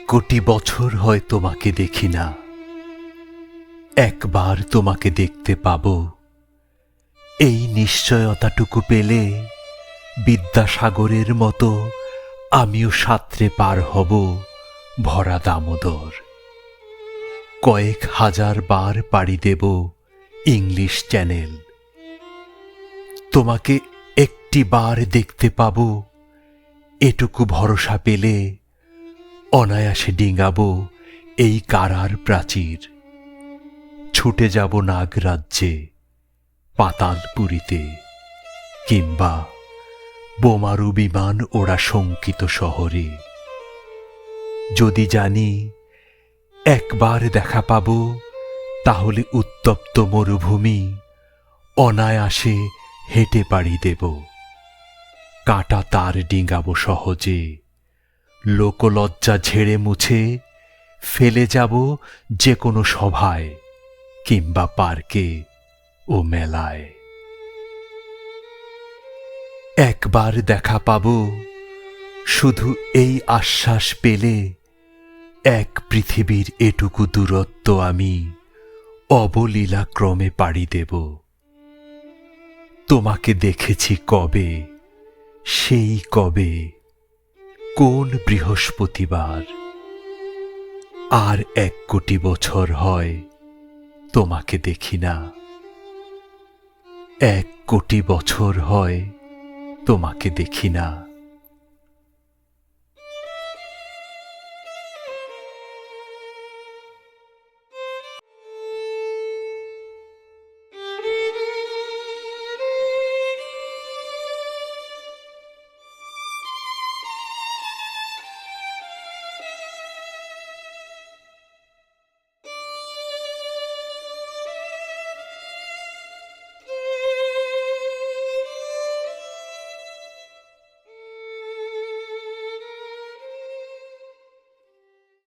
কোটি বছর হয় তোমাকে দেখি না, একবার তোমাকে দেখতে পাবো। এই নিশ্চয়তাটুকু পেলে বিদ্যাসাগরের মতো আমিও সাঁতরে পার হব ভরা দামোদর। কয়েক হাজার বার পাড়ি দেব ইংলিশ চ্যানেল। তোমাকে একটি বার দেখতে পাবো, এটুকু ভরসা পেলে অনায়াসে ডিঙাবো এই কারার প্রাচীর। ছুটে যাব নাগরাজ্যে, পাতালপুরীতে, কিংবা বোমারু বিমান ওড়া শঙ্কিত শহরে। যদি জানি একবার দেখা পাবো, তাহলে উত্তপ্ত মরুভূমি অনায়াসে হেঁটে পাড়ি দেব। কাটা তার ডিঙাবো সহজে, লোকলজ্জা ঝেড়ে মুছে ফেলে যাব যে কোনো সভায়, কিংবা পার্কে ও মেলায়। একবার দেখা পাবো, শুধু এই আশ্বাস পেলে এক পৃথিবীর এটুকু দূরত্ব আমি অবলীলা ক্রমে পাড়ি দেব। তোমাকে দেখেছি কবে, সেই কবে, কোন বৃহস্পতিবার। আর 1 কোটি বছর হয় তোমাকে দেখি না, 1 কোটি বছর হয় তোমাকে দেখি না।